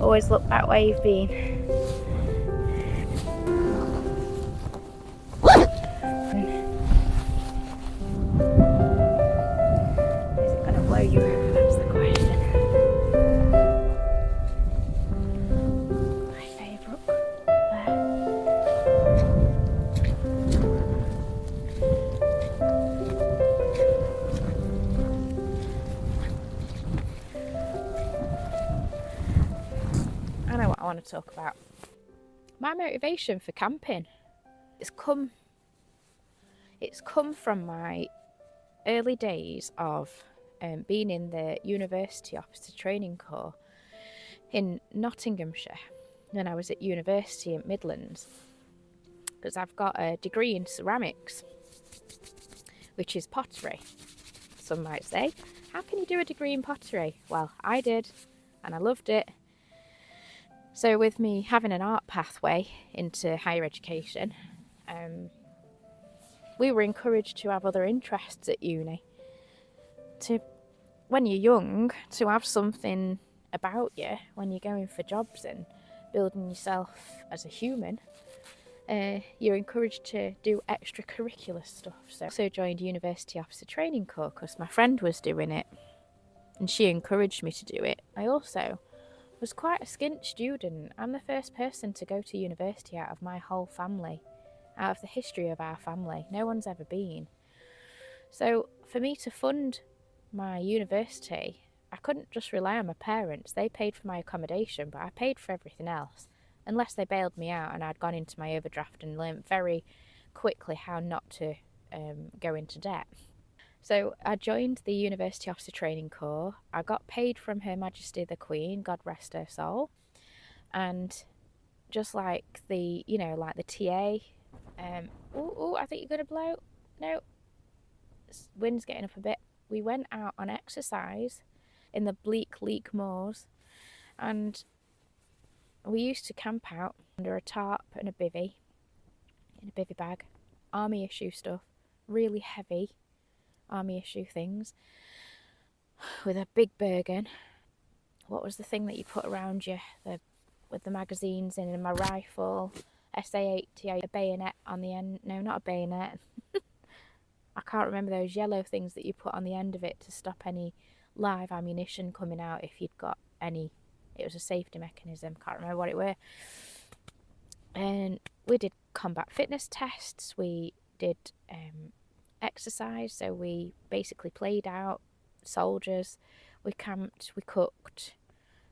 Always look back where you've been. Is it going to blow you over? That's the question. My favourite there. I know what I want to talk about. My motivation for camping. It's come from my early days of being in the University Officer Training Corps in Nottinghamshire when I was at university in Midlands, because I've got a degree in ceramics, which is pottery. Some might say, how can you do a degree in pottery? Well, I did, and I loved it. So with me having an art pathway into higher education, we were encouraged to have other interests at uni. To, when you're young, to have something about you when you're going for jobs and building yourself as a human, you're encouraged to do extracurricular stuff. So I also joined University Officer Training Corps because my friend was doing it and she encouraged me to do it. I also was quite a skint student. I'm the first person to go to university out of my whole family, out of the history of our family. No one's ever been. So for me to fund my university, I couldn't just rely on my parents. They paid for my accommodation, but I paid for everything else, unless they bailed me out and I'd gone into my overdraft and learned very quickly how not to go into debt. So I joined the University Officer Training Corps. I got paid from Her Majesty the Queen, God rest her soul. And just like the, like the TA, I think you're going to blow. No, wind's getting up a bit. We went out on exercise in the bleak Leek Moors, and we used to camp out under a tarp and a bivvy, in a bivvy bag, army issue stuff, really heavy army issue things, with a big Bergen. What was the thing that you put around you, with the magazines in, and my rifle, SA-80, a bayonet on the end. No, not a bayonet. I can't remember those yellow things that you put on the end of it to stop any live ammunition coming out if you'd got any. It was a safety mechanism. Can't remember what it were. And we did combat fitness tests. We did exercise. So we basically played out soldiers. We camped. We cooked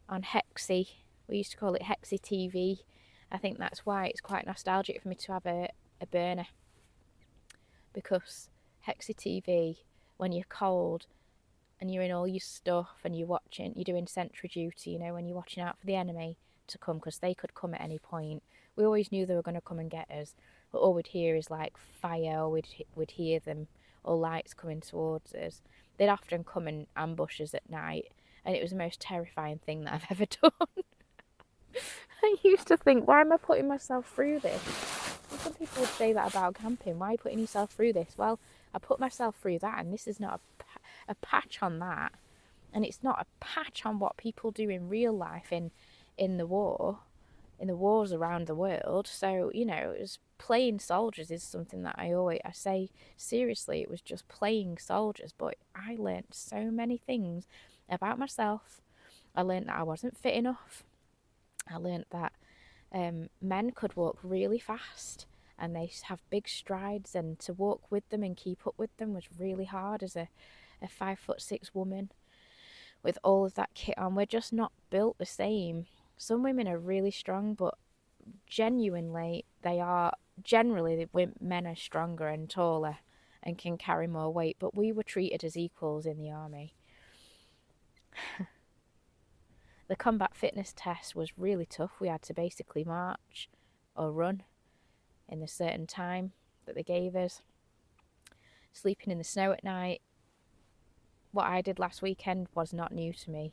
on Hexi. We used to call it Hexi TV. I think that's why it's quite nostalgic for me to have a burner, because Hexi TV, when you're cold and you're in all your stuff and you're doing sentry duty, when you're watching out for the enemy to come, because they could come at any point. We always knew they were going to come and get us, but all we'd hear is like fire, or we'd hear them, or lights coming towards us. They'd often come and ambush us at night, and it was the most terrifying thing that I've ever done. I used to think, why am I putting myself through this? And some people would say that about camping. Why are you putting yourself through this? Well, I put myself through that, and this is not a patch on that. And it's not a patch on what people do in real life in the wars around the world. So, it was playing soldiers is something that I say seriously. It was just playing soldiers, but I learned so many things about myself. I learned that I wasn't fit enough. I learn't that men could walk really fast and they have big strides, and to walk with them and keep up with them was really hard as a 5'6" woman with all of that kit on. We're just not built the same. Some women are really strong, but genuinely men are stronger and taller and can carry more weight, but we were treated as equals in the army. The combat fitness test was really tough. We had to basically march or run in a certain time that they gave us. Sleeping in the snow at night. What I did last weekend was not new to me,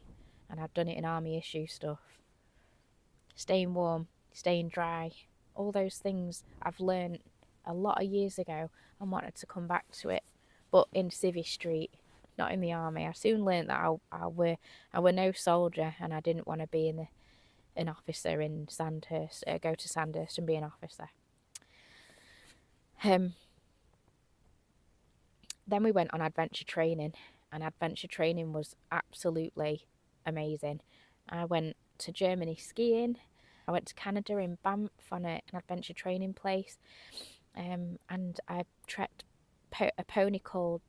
and I've done it in army issue stuff. Staying warm, staying dry, all those things I've learned a lot of years ago and wanted to come back to it, but in Civvy Street, not in the army. I soon learned that I were no soldier, and I didn't want to be an officer in Sandhurst, go to Sandhurst and be an officer. Then we went on adventure training, and adventure training was absolutely amazing. I went to Germany skiing. I went to Canada in Banff on an adventure training place, and I trekked a pony called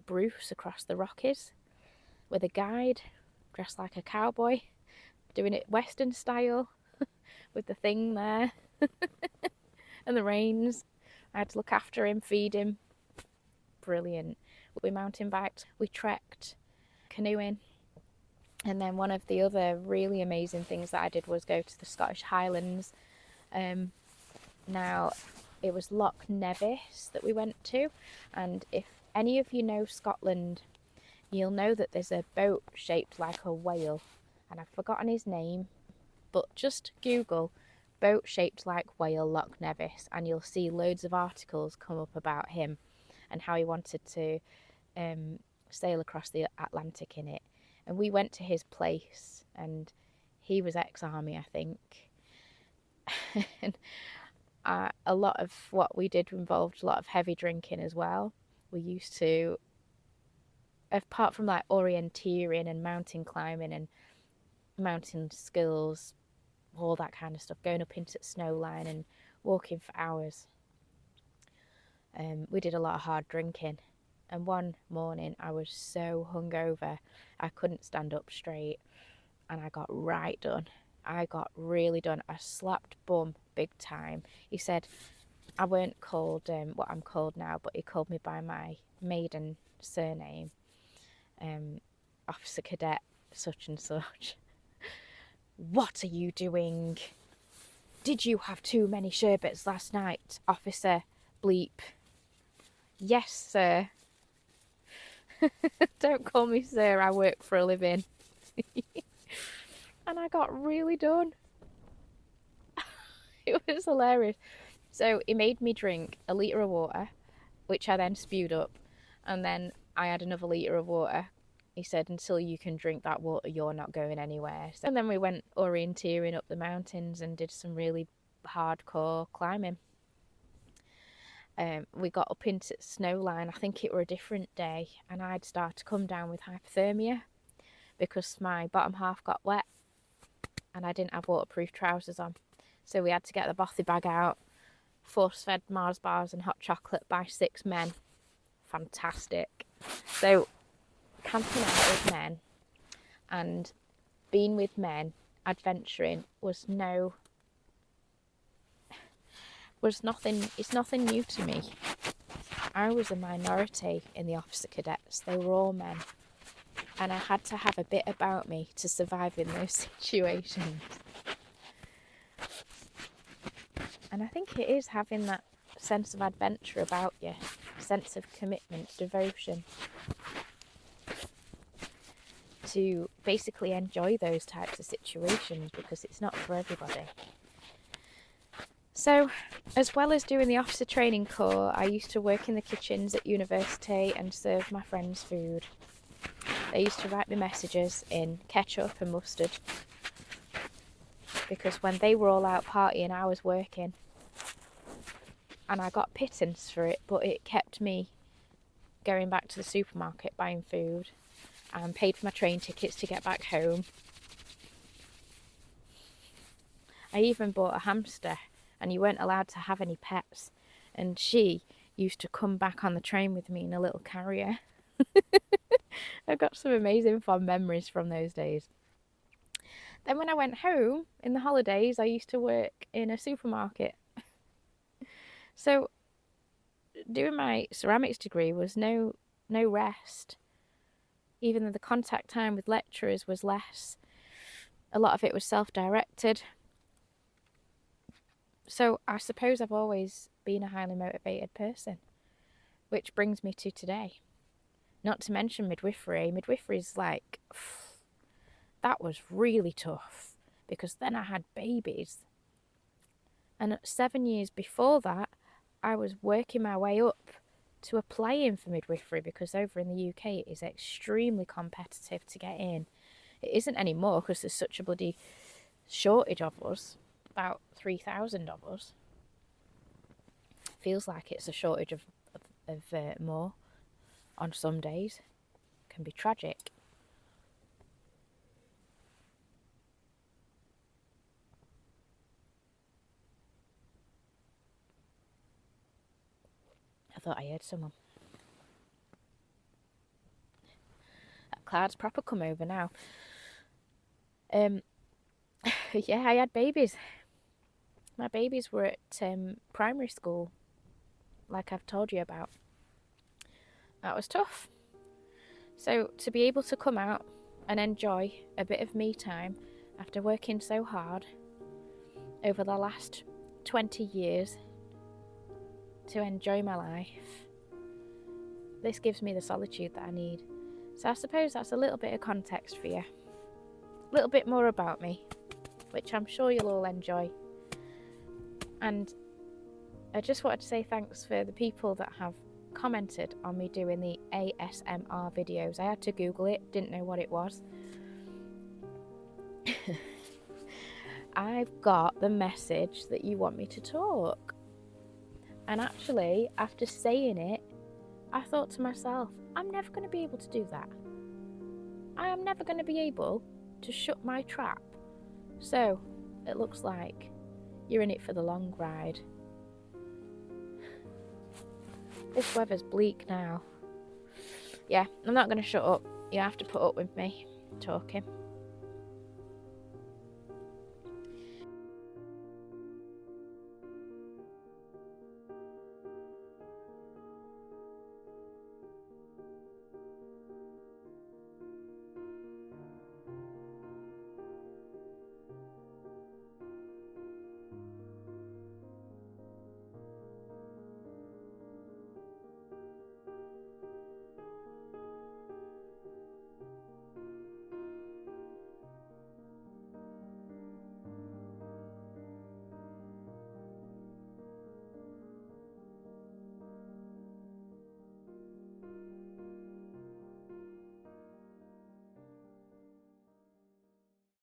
Bruce across the Rockies with a guide dressed like a cowboy, doing it Western style with the thing there and the reins. I had to look after him, feed him. Brilliant. We mountain biked, we trekked, canoeing. And then one of the other really amazing things that I did was go to the Scottish Highlands. Now, it was Loch Nevis that we went to, and if any of you know Scotland, you'll know that there's a boat shaped like a whale, and I've forgotten his name, but just Google boat shaped like whale Loch Nevis and you'll see loads of articles come up about him and how he wanted to sail across the Atlantic in it. And we went to his place, and he was ex-army, I think. And a lot of what we did involved a lot of heavy drinking as well. We used to, apart from like orienteering and mountain climbing and mountain skills, all that kind of stuff, going up into the snow line and walking for hours, we did a lot of hard drinking. And one morning I was so hungover I couldn't stand up straight, and I got right done. I got really done. I slapped bum big time. He said I weren't called what I'm called now, but he called me by my maiden surname, Officer Cadet such and such. What are you doing? Did you have too many sherbets last night, Officer Bleep? Yes, sir. Don't call me sir, I work for a living. And I got really done. It was hilarious. So he made me drink a litre of water, which I then spewed up, and then I had another litre of water. He said, until you can drink that water, you're not going anywhere. So, and then we went orienteering up the mountains and did some really hardcore climbing. We got up into the snow line. I think it were a different day, and I'd start to come down with hypothermia because my bottom half got wet and I didn't have waterproof trousers on. So we had to get the bothy bag out, force-fed Mars bars and hot chocolate by 6 men. Fantastic. So camping out with men and being with men, adventuring, it's nothing new to me. I was a minority in the officer cadets. They were all men, and I had to have a bit about me to survive in those situations. And I think it is having that sense of adventure about you, sense of commitment, devotion, to basically enjoy those types of situations, because it's not for everybody. So, as well as doing the officer training corps, I used to work in the kitchens at university and serve my friends food. They used to write me messages in ketchup and mustard, because when they were all out partying, I was working. And I got pittance for it, but it kept me going back to the supermarket, buying food, and paid for my train tickets to get back home. I even bought a hamster, and you weren't allowed to have any pets, and she used to come back on the train with me in a little carrier. I've got some amazing fond memories from those days. Then when I went home in the holidays, I used to work in a supermarket. So doing my ceramics degree was no rest. Even though the contact time with lecturers was less, a lot of it was self-directed. So I suppose I've always been a highly motivated person, which brings me to today. Not to mention midwifery. Midwifery is like, that was really tough, because then I had babies. And 7 years before that, I was working my way up to applying for midwifery, because over in the UK it is extremely competitive to get in. It isn't anymore because there's such a bloody shortage of us, about 3,000 of us. Feels like it's a shortage of more on some days. Can be tragic. I thought I heard someone. That cloud's proper come over now. Yeah, I had babies. My babies were at primary school, like I've told you about. That was tough. So to be able to come out and enjoy a bit of me time after working so hard over the last 20 years to enjoy my life, this gives me the solitude that I need. So I suppose that's a little bit of context for you. A little bit more about me, which I'm sure you'll all enjoy. And I just wanted to say thanks for the people that have commented on me doing the ASMR videos. I had to Google it, didn't know what it was. I've got the message that you want me to talk. And actually, after saying it, I thought to myself, I'm never going to be able to do that. I am never going to be able to shut my trap. So, it looks like you're in it for the long ride. This weather's bleak now. Yeah, I'm not going to shut up. You have to put up with me talking.